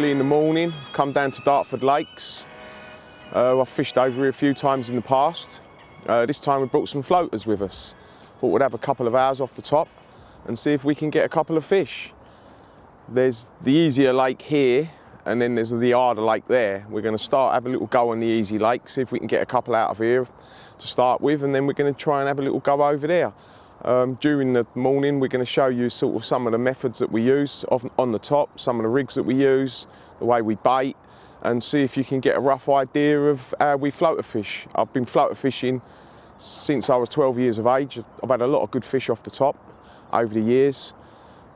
early in the morning. I've come down to Dartford Lakes. I've fished over here a few times in the past. This time we brought some floaters with us. Thought we'd have a couple of hours off the top and see if we can get a couple of fish. There's the easier lake here, and then there's the harder lake there. We're going to have a little go on the easy lake, see if we can get a couple out of here to start with, and then we're going to try and have a little go over there. During the morning we're going to show you sort of some of the methods that we use on the top, some of the rigs that we use, the way we bait, and see if you can get a rough idea of how we floater fish. I've been floater fishing since I was 12 years of age. I've had a lot of good fish off the top over the years,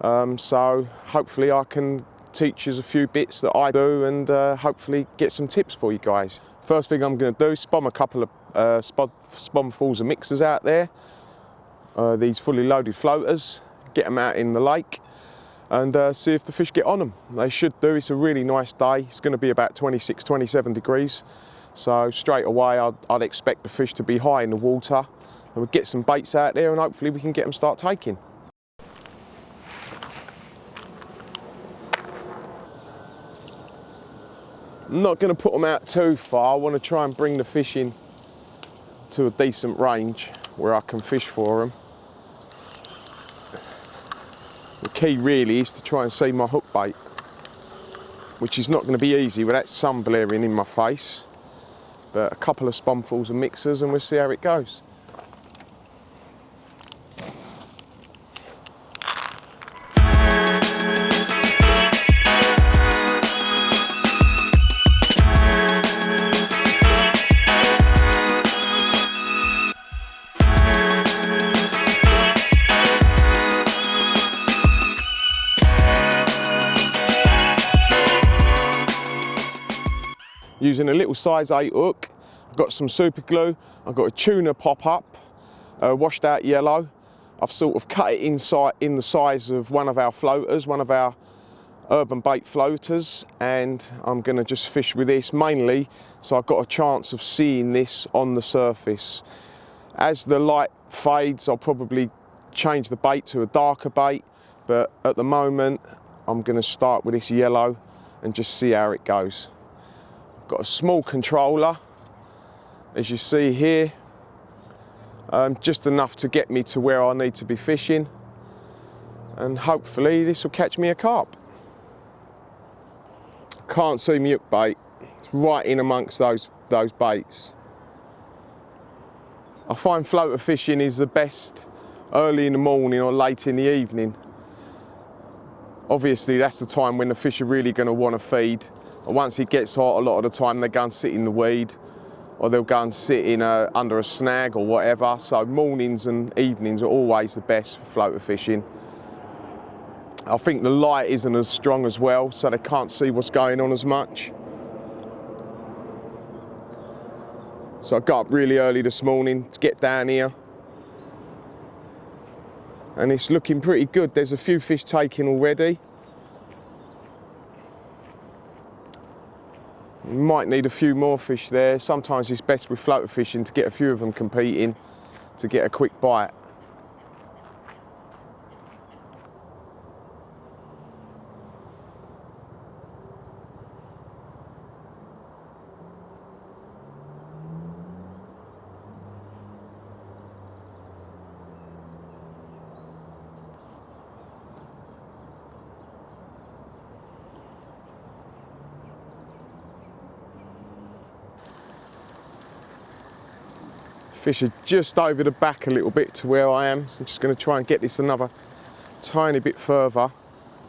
so hopefully I can teach you a few bits that I do and hopefully get some tips for you guys. First thing I'm going to do is spom a couple of spomfuls of mixers out there. These fully loaded floaters, get them out in the lake and see if the fish get on them. They should do. It's a really nice day. It's going to be about 26, 27 degrees. So straight away I'd expect the fish to be high in the water. And we'll get some baits out there and hopefully we can get them start taking. I'm not going to put them out too far. I want to try and bring the fish in to a decent range where I can fish for them. The key really is to try and see my hook bait, which is not going to be easy with that sun blaring in my face. But a couple of spomfuls of mixers and we'll see how it goes. Using a little size 8 hook, I've got some super glue, I've got a tuna pop-up, washed out yellow. I've sort of cut it in the size of one of our floaters, one of our urban bait floaters, and I'm going to just fish with this mainly so I've got a chance of seeing this on the surface. As the light fades, I'll probably change the bait to a darker bait, but at the moment I'm going to start with this yellow and just see how it goes. Got a small controller, as you see here, just enough to get me to where I need to be fishing, and hopefully this will catch me a carp. Can't see my hook bait, it's right in amongst those baits. I find floater fishing is the best early in the morning or late in the evening. Obviously that's the time when the fish are really going to want to feed. Once it gets hot, a lot of the time they go and sit in the weed, or they'll go and sit in under a snag or whatever. So mornings and evenings are always the best for floater fishing. I think the light isn't as strong as well, so they can't see what's going on as much. So I got up really early this morning to get down here, and it's looking pretty good. There's a few fish taken already. You might need a few more fish there. Sometimes it's best with floater fishing to get a few of them competing to get a quick bite. Fish are just over the back a little bit to where I am, so I'm just going to try and get this another tiny bit further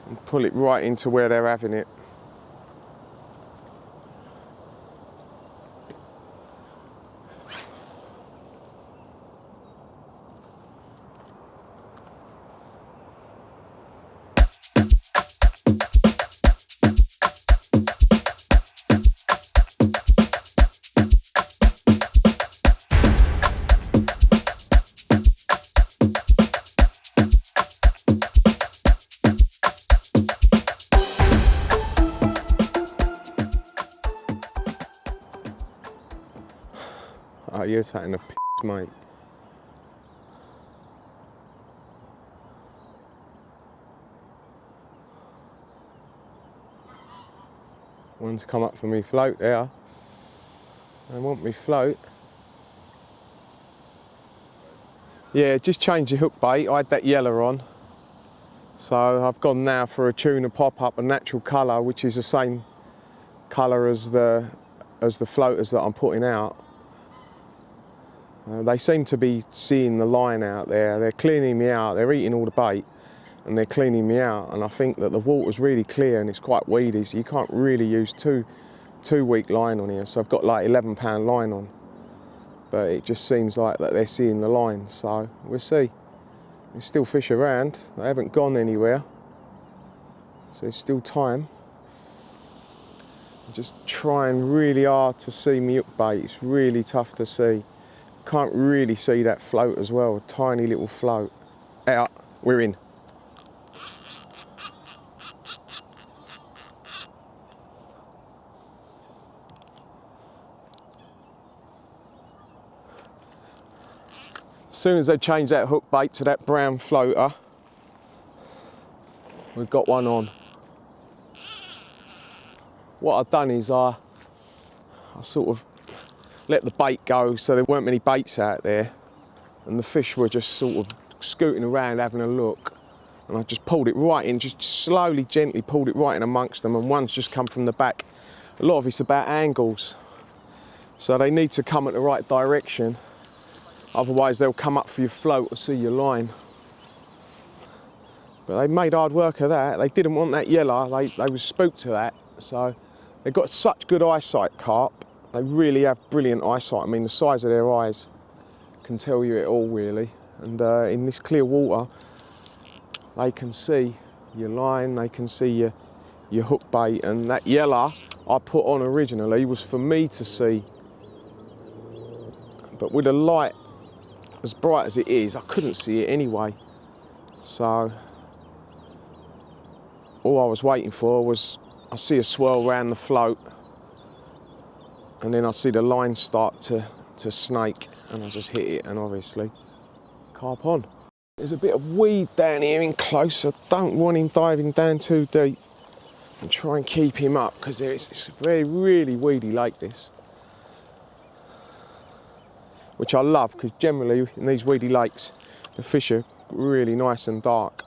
and pull it right into where they're having it. Oh, you're taking a piss, mate. One's come up for me float there. I want me float. Yeah, just change the hook bait. I had that yellow on. So I've gone now for a tuna pop-up, a natural colour, which is the same colour as the floaters that I'm putting out. They seem to be seeing the line out there. They're cleaning me out. They're eating all the bait and they're cleaning me out. And I think that the water's really clear and it's quite weedy, so you can't really use too weak line on here. So I've got like 11-pound line on, but it just seems like that they're seeing the line. So we'll see. There's still fish around. They haven't gone anywhere, so there's still time. I'm just trying really hard to see me hook bait. It's really tough to see. Can't really see that float as well, a tiny little float. Out, we're in. As soon as they change that hook bait to that brown floater, we've got one on. What I've done is I sort of let the bait go, so there weren't many baits out there, and the fish were just sort of scooting around having a look, and I just pulled it right in, just slowly, gently pulled it right in amongst them, and one's just come from the back. A lot of it's about angles, so they need to come at the right direction, otherwise they'll come up for your float or see your line. But they made hard work of that. They didn't want that yellow, they were spooked to that, so they've got such good eyesight, carp. They really have brilliant eyesight. I mean, the size of their eyes can tell you it all, really. And in this clear water, they can see your line, they can see your hook bait. And that yellow I put on originally was for me to see. But with the light as bright as it is, I couldn't see it anyway. So all I was waiting for was, I see a swirl around the float, and then I see the line start to snake, and I just hit it, and obviously carp on. There's a bit of weed down here in close. I don't want him diving down too deep, and try and keep him up, because it's a really weedy lake, this, which I love, because generally in these weedy lakes the fish are really nice and dark.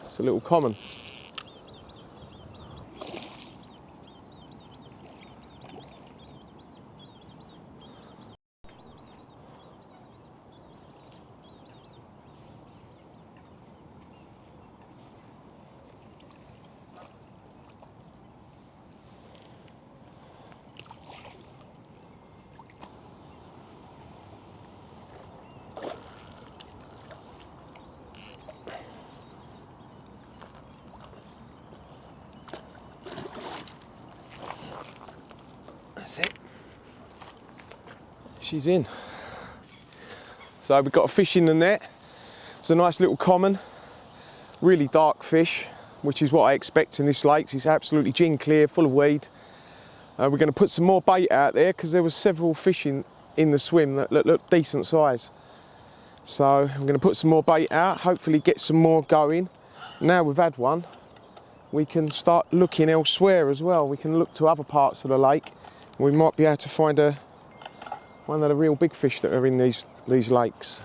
It's a little common. That's it. She's in. So we've got a fish in the net. It's a nice little common, really dark fish, which is what I expect in this lake. It's absolutely gin clear, full of weed. We're going to put some more bait out there, because there was several fish in the swim that look decent size. So I'm going to put some more bait out, hopefully get some more going. Now we've had one, we can start looking elsewhere as well. We can look to other parts of the lake. We might be able to find one of the real big fish that are in these lakes.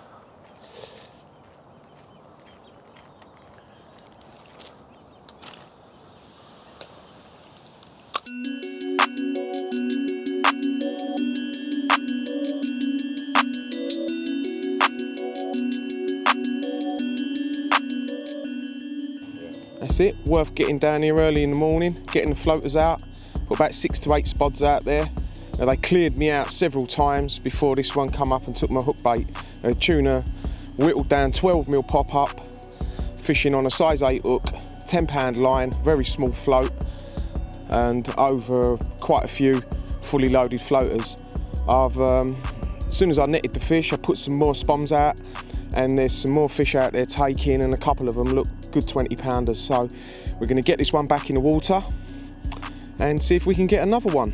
That's it, worth getting down here early in the morning, getting the floaters out. Put about 6 to 8 spods out there. Now, they cleared me out several times before this one come up and took my hook bait. Tuna, whittled down 12mm pop-up, fishing on a size 8 hook, 10-pound line, very small float, and over quite a few fully loaded floaters. As soon as I netted the fish, I put some more spoms out, and there's some more fish out there taking, and a couple of them look good 20-pounders. So we're going to get this one back in the water and see if we can get another one.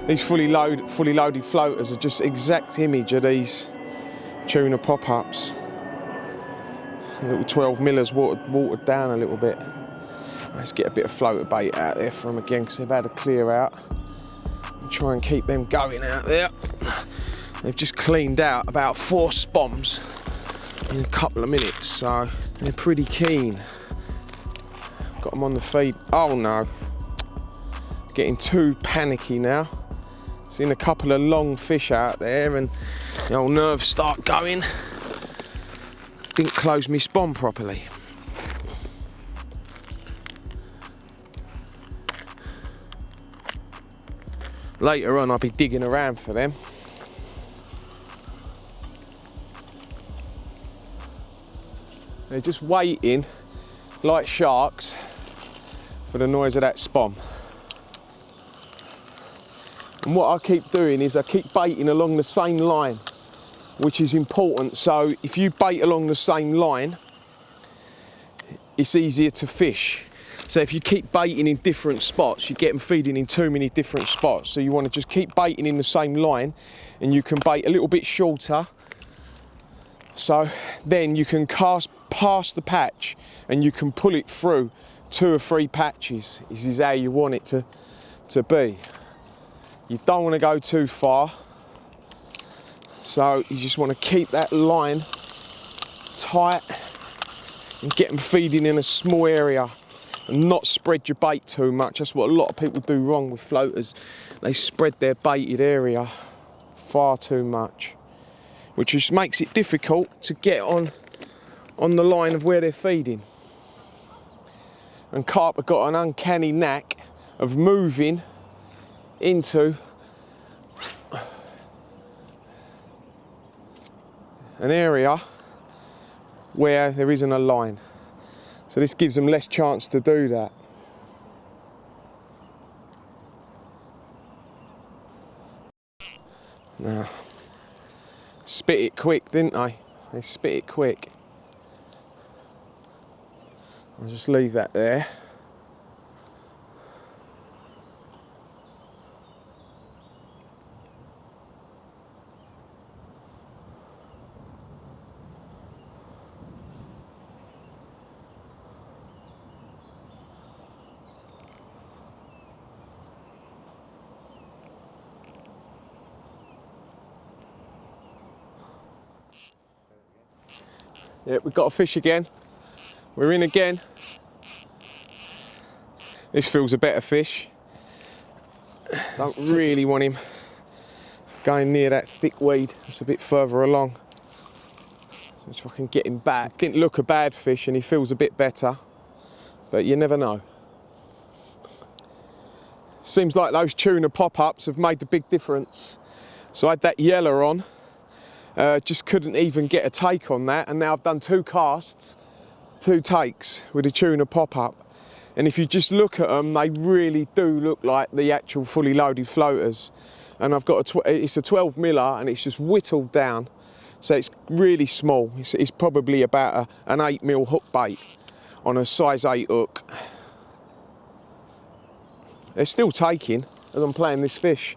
These fully loaded floaters are just exact image of these tuna pop-ups. Little 12 millers watered down a little bit. Let's get a bit of floater bait out there for them again because they've had a clear out. And try and keep them going out there. They've just cleaned out about 4 spoms in a couple of minutes, so they're pretty keen. Got them on the feed. Oh no, getting too panicky now. Seen a couple of long fish out there and the old nerves start going. Didn't close me spom properly. Later on I'll be digging around for them. They're just waiting, like sharks, for the noise of that spom. And what I keep doing is I keep baiting along the same line, which is important. So if you bait along the same line, it's easier to fish. So if you keep baiting in different spots, you get them feeding in too many different spots. So you want to just keep baiting in the same line, and you can bait a little bit shorter. So then you can cast past the patch and you can pull it through 2 or 3 patches. This is how you want it to be. You don't want to go too far. So you just want to keep that line tight and get them feeding in a small area and not spread your bait too much. That's what a lot of people do wrong with floaters. They spread their baited area far too much, which just makes it difficult to get on the line of where they're feeding. And carp have got an uncanny knack of moving into an area where there isn't a line. So this gives them less chance to do that. Now, spit it quick, didn't they? They spit it quick. I'll just leave that there. Yeah, we've got a fish again. We're in again. This feels a better fish. Don't really want him going near that thick weed. It's a bit further along. So if I can get him back. Didn't look a bad fish and he feels a bit better, but you never know. Seems like those tuna pop-ups have made the big difference. So I had that yellow on. Just couldn't even get a take on that, and now I've done 2 casts, 2 takes with a tuna pop-up. And if you just look at them, they really do look like the actual fully loaded floaters. And I've got it's a 12 miller and it's just whittled down, so it's really small. It's probably about an 8 mil hook bait on a size 8 hook. They're still taking as I'm playing this fish.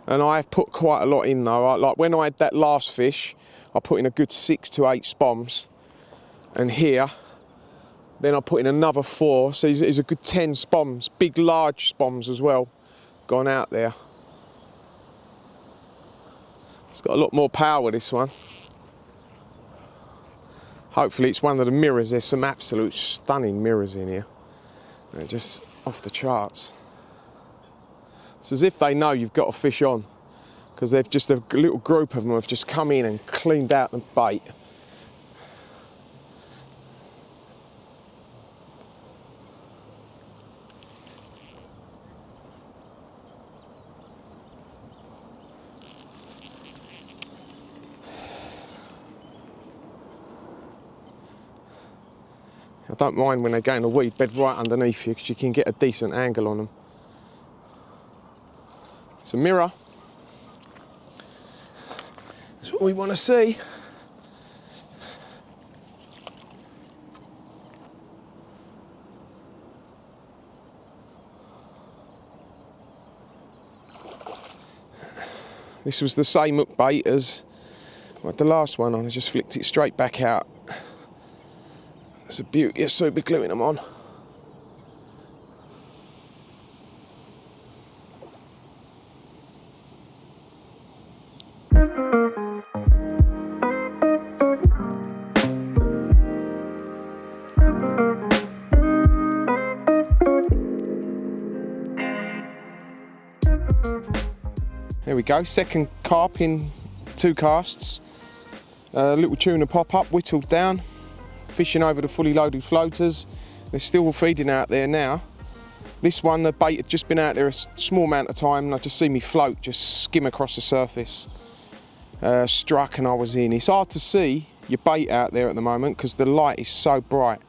And I've put quite a lot in though. Like when I had that last fish, I put in a good 6 to 8 spoms. And here, then I put in another 4. So it's a good 10 spoms, big large spoms as well, gone out there. It's got a lot more power, this one. Hopefully it's one of the mirrors. There's some absolute stunning mirrors in here. They're just off the charts. It's as if they know you've got a fish on, because they've just, a little group of them have just come in and cleaned out the bait. I don't mind when they go in a weed bed right underneath you, because you can get a decent angle on them. It's a mirror. That's what we want to see. This was the same hook bait as the last one on. I just flicked it straight back out. It's a beauty of super gluing them on. There we go, second carp in 2 casts. Little tuna pop-up, whittled down, fishing over the fully loaded floaters. They're still feeding out there now. This one, the bait had just been out there a small amount of time, and I just see me float just skim across the surface. Struck and I was in. It's hard to see your bait out there at the moment because the light is so bright.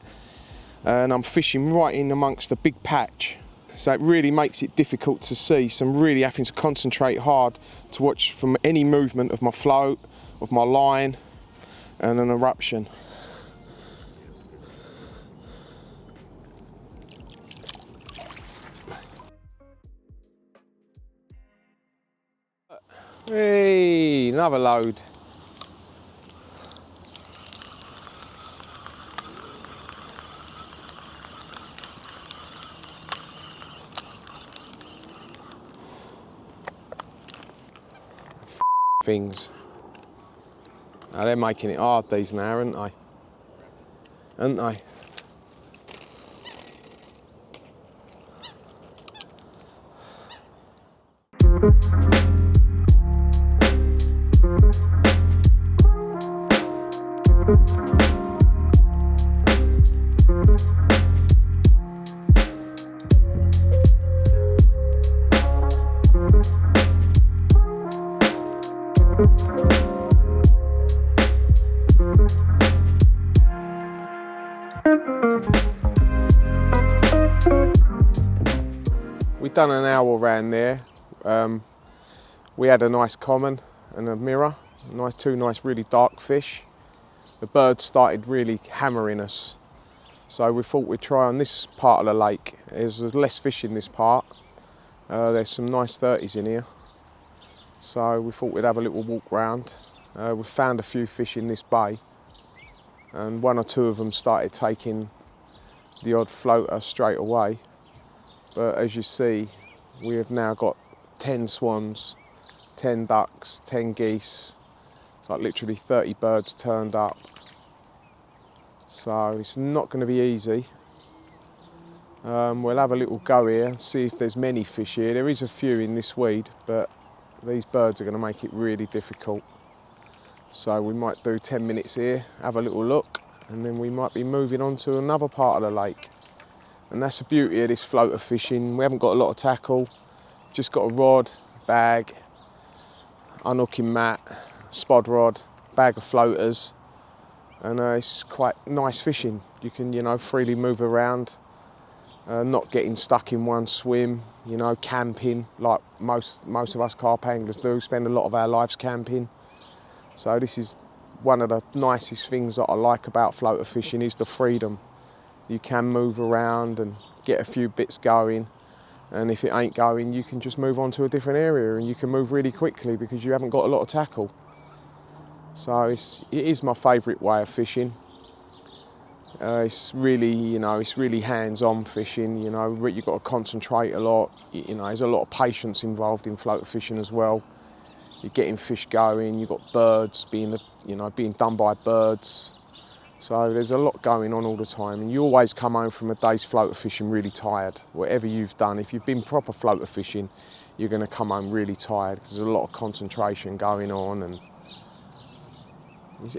And I'm fishing right in amongst a big patch. So it really makes it difficult to see. So I'm really having to concentrate hard to watch from any movement of my float, of my line, and an eruption. Hey, another load. Things. Now they're making it hard, these now, aren't they? Aren't they? We've done an hour around there. We had a nice common and a mirror, two nice really dark fish. The birds started really hammering us, so we thought we'd try on this part of the lake. There's less fish in this part. There's some nice 30s in here, so we thought we'd have a little walk round. We found a few fish in this bay, and 1 or 2 of them started taking the odd floater straight away. But as you see, we have now got 10 swans, 10 ducks, 10 geese. It's like literally 30 birds turned up. So it's not going to be easy. We'll have a little go here and see if there's many fish here. There is a few in this weed, but these birds are going to make it really difficult. So we might do 10 minutes here, have a little look, and then we might be moving on to another part of the lake. And that's the beauty of this floater fishing. We haven't got a lot of tackle, just got a rod, bag, unhooking mat, spod rod, bag of floaters, and it's quite nice fishing. You can, freely move around, not getting stuck in one swim, camping like most of us carp anglers do, spend a lot of our lives camping. So this is one of the nicest things that I like about floater fishing is the freedom. You can move around and get a few bits going, and if it ain't going, you can just move on to a different area, and you can move really quickly because you haven't got a lot of tackle. So it is my favourite way of fishing. It's really, it's really hands-on fishing. You've got to concentrate a lot. There's a lot of patience involved in floater fishing as well. You're getting fish going. You've got birds being done by birds. So there's a lot going on all the time, and you always come home from a day's floater fishing really tired. Whatever you've done, if you've been proper floater fishing, you're going to come home really tired because there's a lot of concentration going on, and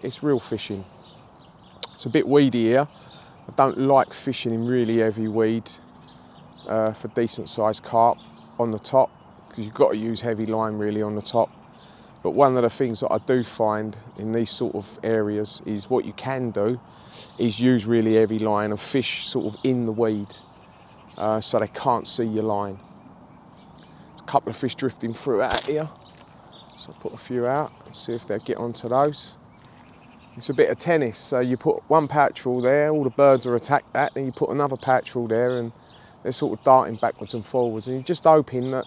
it's real fishing. It's a bit weedy here. I don't like fishing in really heavy weed for decent sized carp on the top, because you've got to use heavy line really on the top. But one of the things that I do find in these sort of areas is what you can do is use really heavy line and fish sort of in the weed so they can't see your line. There's a couple of fish drifting through out here, so I'll put a few out and see if they'll get onto those. It's a bit of tennis, so you put one patchful there, all the birds are attacked that, then you put another patchful there, and they're sort of darting backwards and forwards, and you're just hoping that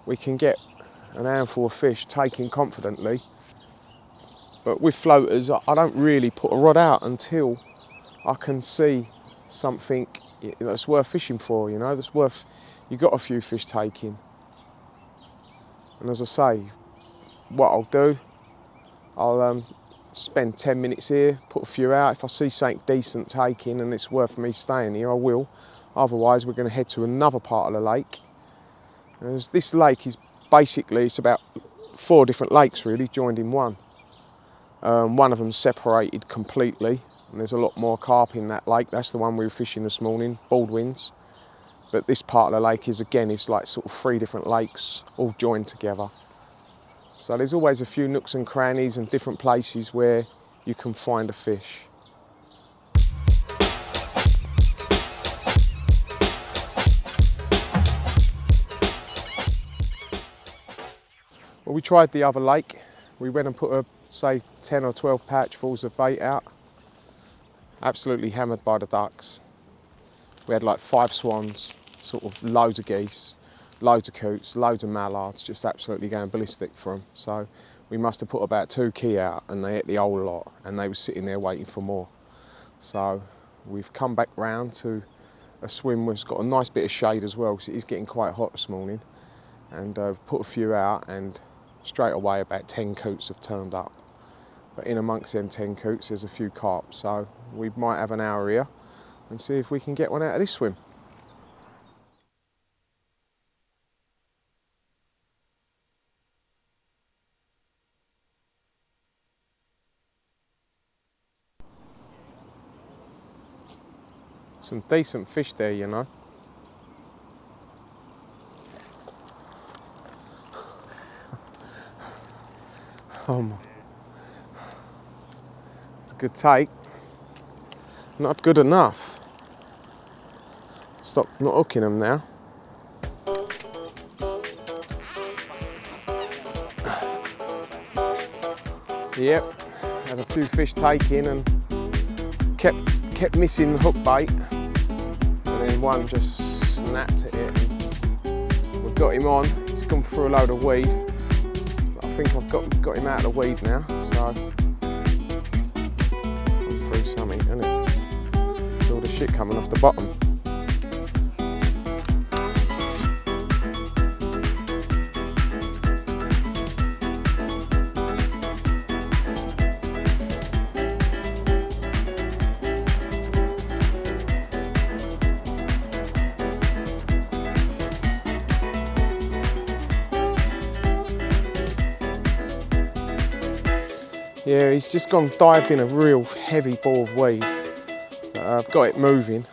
we can get an handful of fish taking confidently. But with floaters, I don't really put a rod out until I can see something that's worth fishing for, you know, that's worth, you got a few fish taking. And as I say, what I'll do, I'll spend 10 minutes here, put a few out. If I see something decent taking and it's worth me staying here, I will. Otherwise, we're going to head to another part of the lake. As this lake is basically, it's about 4 different lakes really, joined in one. One of them separated completely, and there's a lot more carp in that lake. That's the one we were fishing this morning, Baldwins. But this part of the lake is, again, it's like sort of 3 different lakes all joined together. So there's always a few nooks and crannies and different places where you can find a fish. Well, we tried the other lake. We went and put say 10 or 12 pouchfuls of bait out. Absolutely hammered by the ducks. We had like 5 swans, sort of loads of geese, loads of coots, loads of mallards, just absolutely going ballistic for them. So we must have put about 2 key out and they ate the whole lot, and they were sitting there waiting for more. So we've come back round to a swim which has got a nice bit of shade as well, because it is getting quite hot this morning. And put a few out, and straight away about 10 coots have turned up. But in amongst them 10 coots there's a few carp, so we might have an hour here and see if we can get one out of this swim. Some decent fish there, you know. Oh my. Good take. Not good enough. Stop not hooking them now. Yep, had a few fish taken and kept missing the hook bait, and then one just snapped at it. And we've got him on. He's gone through a load of weed. I think I've got him out of the weed now, so it's gone through something, isn't it? It's all the shit coming off the bottom. Yeah, he's just dived in a real heavy ball of weed. I've got it moving.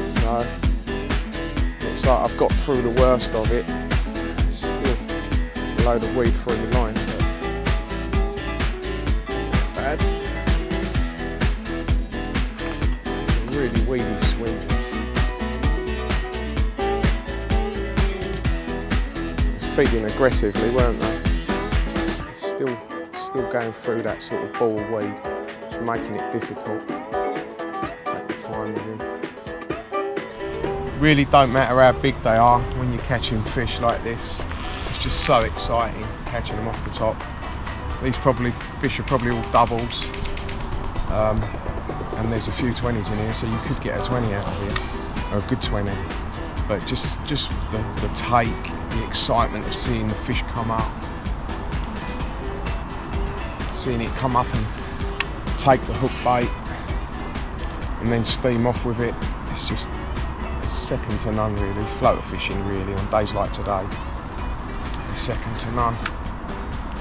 So, looks like I've got through the worst of it. It's still a load of weed through the line, but not bad. Really weedy swims. Feeding aggressively, weren't they? Still going through that sort of ball of weed, just making it difficult. Take the time with him. Really don't matter how big they are when you're catching fish like this. It's just so exciting catching them off the top. These fish are probably all doubles, and there's a few 20s in here, so you could get a 20 out of here, or a good 20. But just the take, the excitement of seeing the fish come up. Seeing it come up and take the hook bait and then steam off with it, it's second to none really. Floater fishing really on days like today is second to none.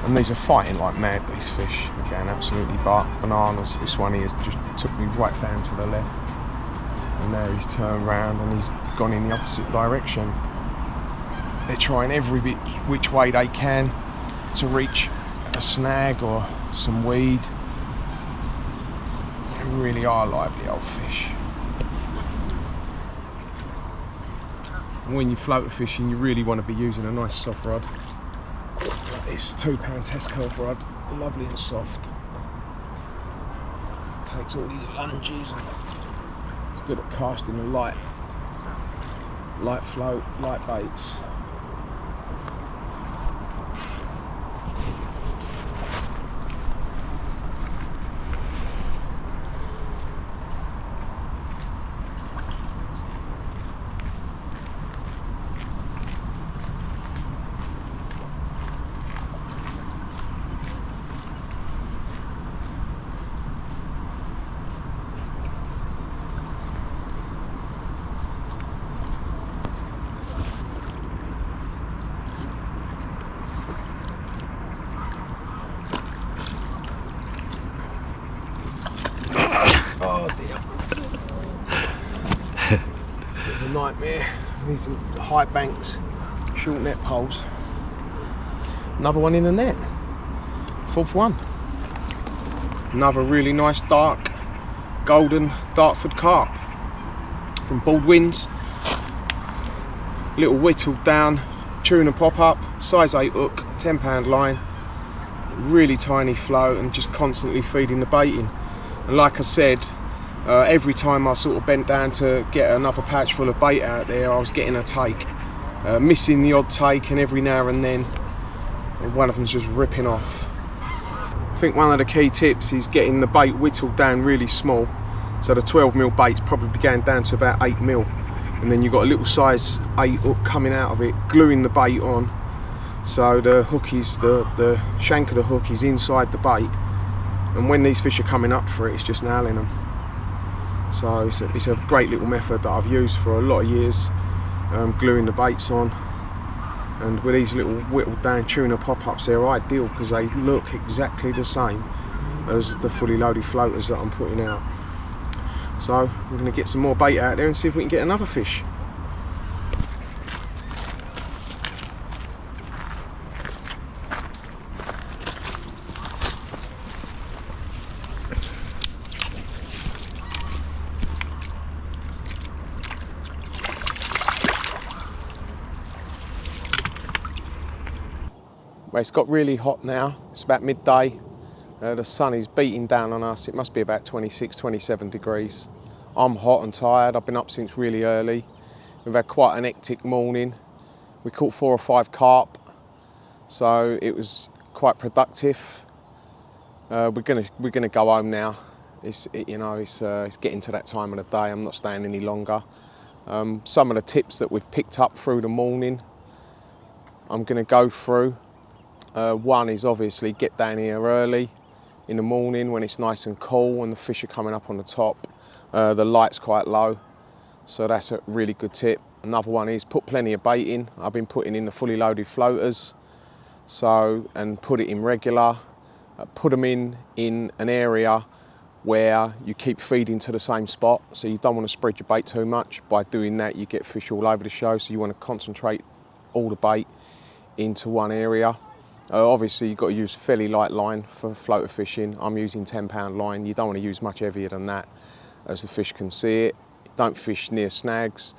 And these are fighting like mad, these fish. Again, absolutely bananas. This one here just took me right down to the left, and now he's turned round and he's gone in the opposite direction. They're trying every which way they can to reach a snag or some weed. They really are lively old fish. And when you floater fishing, you really want to be using a nice soft rod. Like this £2 test curve rod, lovely and soft. Takes all these lunges and it's good at casting the light float, light baits. nightmare. Need some high banks, short net poles. Another one in the net. Fourth one. Another really nice dark golden Dartford carp from Baldwin's. Little whittled down tuna pop up, size 8 hook, £10 line. Really tiny float and just constantly feeding the bait in. And like I said, every time I sort of bent down to get another patch full of bait out there, I was getting a take. Missing the odd take, and every now and then one of them's just ripping off. I think one of the key tips is getting the bait whittled down really small. So the 12mm bait's probably going down to about 8mm. And then you've got a little size 8 hook coming out of it, gluing the bait on. So the hook is, the shank of the hook is inside the bait. And when these fish are coming up for it, it's just nailing them. So it's a great little method that I've used for a lot of years, gluing the baits on. And with these little whittled down tuna pop-ups, they're ideal because they look exactly the same as the fully loaded floaters that I'm putting out. So we're going to get some more bait out there and see if we can get another fish. Well, it's got really hot now. It's about midday. The sun is beating down on us. It must be about 26, 27 degrees. I'm hot and tired. I've been up since really early. We've had quite an hectic morning. We caught 4 or 5 carp, so it was quite productive. We're gonna go home now. It's getting to that time of the day. I'm not staying any longer. Some of the tips that we've picked up through the morning, I'm gonna go through. One is obviously get down here early in the morning when it's nice and cool and the fish are coming up on the top. The light's quite low, so that's a really good tip. Another one is put plenty of bait in. I've been putting in the fully loaded floaters, and put it in regular. Put them in an area where you keep feeding to the same spot, so you don't want to spread your bait too much. By doing that, you get fish all over the show, so you want to concentrate all the bait into one area. Obviously you've got to use fairly light line for floater fishing. I'm using £10 line. You don't want to use much heavier than that, as the fish can see it. Don't fish near snags.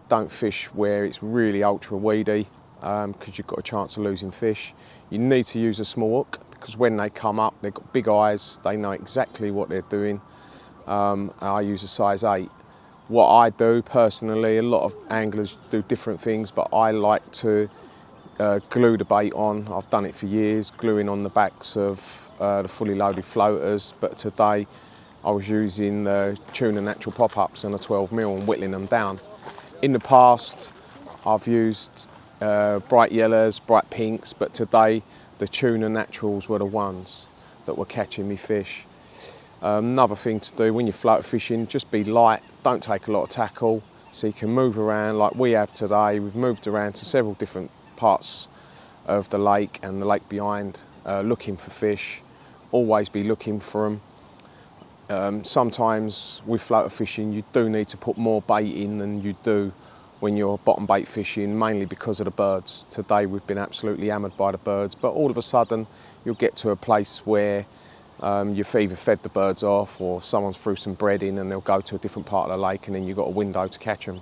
Don't fish where it's really ultra weedy, because you've got a chance of losing fish. You need to use a small hook, because when they come up, they've got big eyes. They know exactly what they're doing. I use a size 8. What I do personally, a lot of anglers do different things, but I like to glue the bait on. I've done it for years, gluing on the backs of the fully loaded floaters, but today I was using the tuna natural pop-ups and a 12mm and whittling them down. In the past I've used bright yellows, bright pinks, but today the tuna naturals were the ones that were catching me fish. Another thing to do when you're floater fishing, just be light, don't take a lot of tackle, so you can move around like we have today. We've moved around to several different parts of the lake and the lake behind, looking for fish. Always be looking for them. Sometimes with floater fishing you do need to put more bait in than you do when you're bottom bait fishing, mainly because of the birds. Today we've been absolutely hammered by the birds, but all of a sudden you'll get to a place where you've either fed the birds off or someone's threw some bread in and they'll go to a different part of the lake, and then you've got a window to catch them.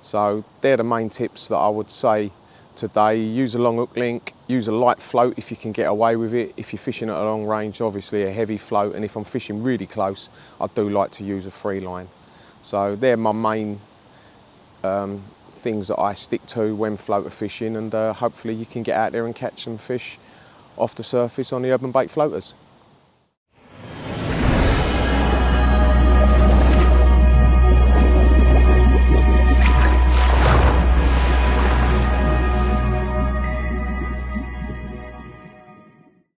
So they're the main tips that I would say today. Use a long hook link, use a light float if you can get away with it. If you're fishing at a long range, obviously a heavy float, and if I'm fishing really close, I do like to use a free line. So they're my main things that I stick to when floater fishing, and hopefully you can get out there and catch some fish off the surface on the urban bait floaters.